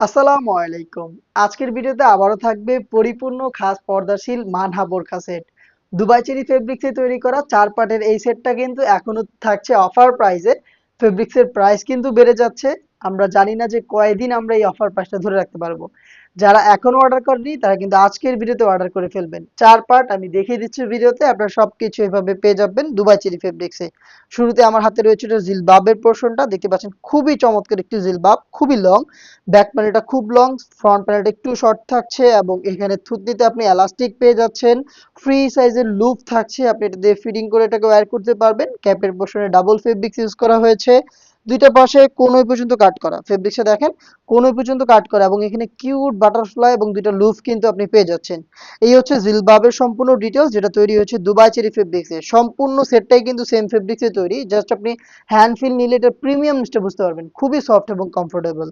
আসসালামু আলাইকুম। আজকের ভিডিওতে আবারও থাকবে পরিপূর্ণ খাস পর্দাশীল মানহা বোরখা সেট। দুবাই চেরি ফেব্রিক্সে তৈরি করা ৪ পার্টের এই সেটটা কিন্তু এখনো থাকছে অফার প্রাইসে। ফেব্রিক্সের প্রাইস কিন্তু বেড়ে যাচ্ছে। আমরা জানি না যে কয়দিন আমরা এই অফার প্রাইসটা ধরে রাখতে পারবো। যারা এখনো অর্ডার করেনি তারা কিন্তু আজকের ভিডিওতে অর্ডার করে ফেলবেন। ৪ পার্ট আমি দেখিয়ে দিচ্ছি ভিডিওতে। আপনারা সবকিছু এভাবে পেয়ে যাবেন দুবাই চেরি ফেব্রিক্সে। শুরুতে আমার হাতে রয়েছে এটা জিলবাবের পোরশনটা দেখতে পাচ্ছেন, খুবই চমৎকার একটি জিলবাব, খুবই লং। ব্যাক প্যানেলটা খুব লং, ফ্রন্ট প্যানেলটা একটু শর্ট থাকছে এবং এখানে থুতনিতে আপনি এলাস্টিক পেয়ে যাচ্ছেন। ফ্রি সাইজের লুপ থাকছে, আপনি এটা দিয়ে ফিটিং করে এটাকে ওয়্যার করতে পারবেন। ক্যাপের পোর্শনে ডাবল ফেব্রিক্স ইউজ করা হয়েছে। দুইটা পাশে কোনোই পর্যন্ত কাট করা, ফেব্রিক্সে দেখেন কোনোই পর্যন্ত কাট করা, এবং এখানে কিউট বাটারফ্লাই এবং দুইটা লুপ কিন্তু আপনি পেয়ে যাচ্ছেন। এই হচ্ছে জিলবাবের সম্পূর্ণ ডিটেলস, যেটা তৈরি হয়েছে দুবাই চেরি ফেব্রিক্সে। সম্পূর্ণ সেটটাই কিন্তু সেম ফেব্রিক্সে তৈরি, জাস্ট আপনি হ্যান্ড ফিল নিলে এটা প্রিমিয়ামটা বুঝতে পারবেন, খুবই সফট এবং কমফোর্টেবল।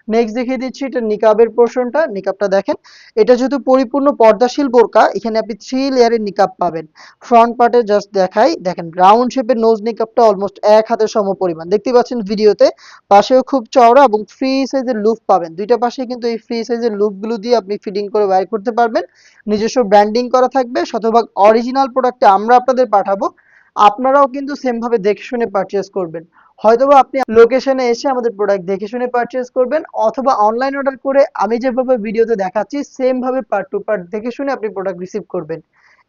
নেক্সট দেখিয়ে দিচ্ছি এটা নিকাবের পোর্শনটা। নিকাবটা দেখেন, এটা যেহেতু পরিপূর্ণ পর্দাশীল বোরকা, এখানে আপনি 3 লেয়ারের নিকাব পাবেন। ফ্রন্ট পার্টে জাস্ট দেখাই, দেখেন রাউন্ড শেপের নোজ নিকাবটা অলমোস্ট এক হাতের সম পরিমাণ দেখতে পাচ্ছেন ভিডিওতে। পাশেও খুব চওড়া এবং ফ্রি সাইজের লুপ পাবেন। দুইটা পাশে কিন্তু এই ফ্রি সাইজের লুপগুলো দিয়ে আপনি ফিটিং করে ওয়্যার করতে পারবেন। নিজস্ব ব্র্যান্ডিং করা থাকবে, শতভাগ অরিজিনাল প্রোডাক্টে আমরা আপনাদের পাঠাবো। আপনারাও কিন্তু সেম ভাবে দেখে শুনে পারচেজ করবেন। হয়তোবা আপনি লোকেশনে এসে আমাদের প্রোডাক্ট দেখে শুনে পারচেজ করবেন, অথবা অনলাইন অর্ডার করে আমি যেভাবে ভিডিওতে দেখাচ্ছি সেম ভাবে পার্ট টু পার্ট দেখে শুনে আপনি প্রোডাক্ট রিসিভ করবেন।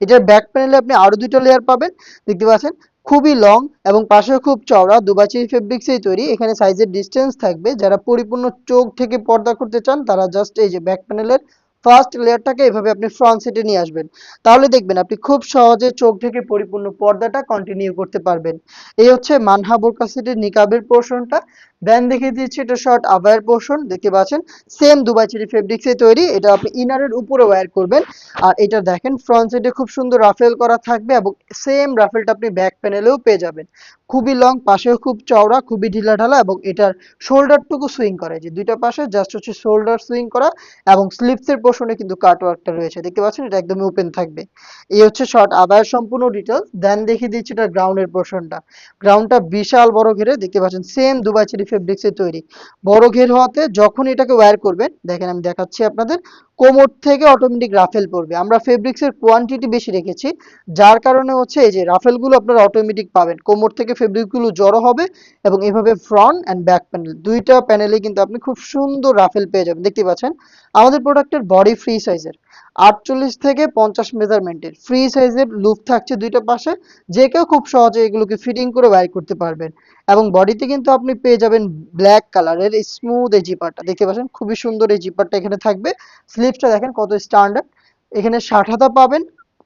এটার ব্যাক প্যানেলে আপনি আরো দুটো লেয়ার পাবেন দেখতে পাচ্ছেন, খুবই লং এবং পাশেও খুব চওড়া। দুবাই চেরি ফেব্রিক্সেই তৈরি, এখানে সাইজের ডিসটেন্স থাকবে। যারা পরিপূর্ণ চোখ থেকে পর্দা করতে চান তারা জাস্ট এই যে ব্যাক প্যানেলের ফার্স্ট লেয়ারটাকে এভাবে আপনি ফ্রন্ট সেটে নিয়ে আসবেন, তাহলে দেখবেন আপনি খুব সহজে চোখ থেকে পরিপূর্ণ পর্দাটা কন্টিনিউ করতে পারবেন। এই হচ্ছে মানহা বোরকা সেটের নিকাবের পোর্শনটা। দেন দেখিয়ে দিচ্ছি এটা শর্ট আবায়ের পোর্শন দেখতে পাচ্ছেন, সেম দুবাই চেরি ফেব্রিক্সে তৈরি। এটা আপনি ইনারের উপরে ওয়্যার করবেন। আর এটা দেখেন ফ্রন্ট সাইডে খুব সুন্দর রাফেল করা থাকবে এবং সেম রাফেলটা আপনি ব্যাক প্যানেলেও পেয়ে যাবেন। খুবই লং, পাশেও খুব চওড়া, খুবই ঢিলাঢালা, এবং এটার শোল্ডারটুকু সুইং করে, যে দুইটা পাশে জাস্ট হচ্ছে শোল্ডার সুইং করা, এবং স্লিপসের পোর্শনে কিন্তু কাট ওয়ার্কটা রয়েছে দেখতে পাচ্ছেন, এটা একদমই ওপেন থাকবে। এই হচ্ছে শর্ট আবায়ের সম্পূর্ণ ডিটেলস। দেন দেখিয়ে দিচ্ছি এটা গ্রাউন্ডের পোর্শনটা। গ্রাউন্ডটা বিশাল বড় ঘেরে দেখতে পাচ্ছেন, সেম দুবাই চেরি ফেব্রিক্সে তৈরি। বড় ঘের হওয়াতে যখন এটাকে ওয়্যার করবেন, দেখেন আমি দেখাচ্ছি আপনাদের, কোমর থেকে অটোমেটিক রাফেল পড়বে। আমরা ফেব্রিক্সের কোয়ান্টিটি বেশি রেখেছি, যার কারণে হচ্ছে এই যে রাফেলগুলো আপনারা অটোমেটিক পাবেন। কোমর থেকে ফেব্রিকগুলো জড়ো হবে এবং এভাবে ফ্রন্ট অ্যান্ড ব্যাক প্যানেল দুইটা প্যানেলে কিন্তু আপনি খুব সুন্দর রাফেল পেয়ে যাবেন দেখতে পাচ্ছেন। আমাদের প্রোডাক্টের বডি ফ্রি সাইজের 48 থেকে 50 মেজারমেন্টের ফ্রি সাইজের লুপ থাকছে দুইটা পাশে, যে কেউ খুব সহজে এগুলোকে ফিটিং করে ওয়্যার করতে পারবেন। এবং বডিতে কিন্তু আপনি পেয়ে যাবেন ব্ল্যাক কালারের স্মুথ এই জিপারটা দেখতে পাচ্ছেন, খুবই সুন্দর এই জিপারটা এখানে থাকবে। স্লিভসটা দেখেন কত স্ট্যান্ডার্ড, এখানে 60 পাবেন।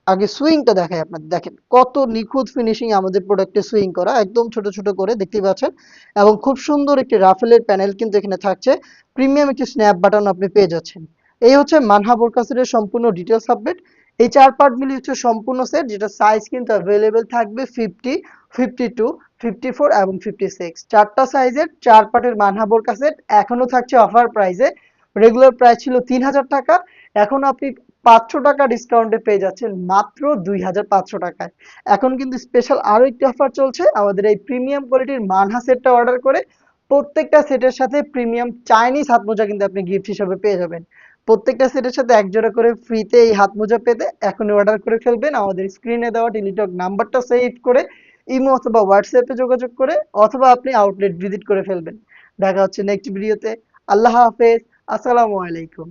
আগে সুইংটা দেখাই আপনাদের, দেখেন কত নিখুঁত ফিনিশিং আমাদের প্রোডাক্টে সুইং করা, একদম ছোট ছোট করে দেখতে পাচ্ছেন। এবং খুব সুন্দর একটি রাফেলের প্যানেল কিন্তু এখানে থাকছে। প্রিমিয়াম একটি স্ন্যাপ বাটন আপনি পেয়ে যাচ্ছেন। এই হচ্ছে মানহা বোরকা সেটের সম্পূর্ণ ডিটেলস আপডেট। এই 4 পার্ট মিলিয়ে হচ্ছে সম্পূর্ণ সেট, যেটা সাইজ কিন্তু অ্যাভেলেবেল থাকবে 50, 52, 54 এবং 56। 4টা সাইজের 4 পার্টের মানহা বোরকা সেট এখনো থাকছে অফার প্রাইসে। রেগুলার প্রাইস ছিল 3000 টাকা, এখন আপনি 500 টাকা ডিসকাউন্টে পেয়ে যাচ্ছেন মাত্র 2500 টাকায়। এখন কিন্তু স্পেশাল আরো একটি অফার চলছে, আমাদের এই প্রিমিয়াম কোয়ালিটির মানহা সেটটা অর্ডার করে প্রত্যেকটা সেটের সাথে প্রিমিয়াম চাইনিজ হাত মোজা কিন্তু আপনি গিফট হিসেবে পেয়ে যাবেন। প্রত্যেকটা সেটের সাথে এক জোড়া করে ফ্রিতে এই হাত মোজা পেতে এখনই অর্ডার করে ফেলবেন। আমাদের স্ক্রিনে দেওয়া টেলিটক নাম্বারটা সেভ করে ইমো অথবা হোয়াটসঅ্যাপে যোগাযোগ করে, অথবা আপনি আউটলেট ভিজিট করে ফেলবেন। দেখা হচ্ছে নেক্সট ভিডিওতে। আল্লাহ হাফেজ। আসসালামু আলাইকুম।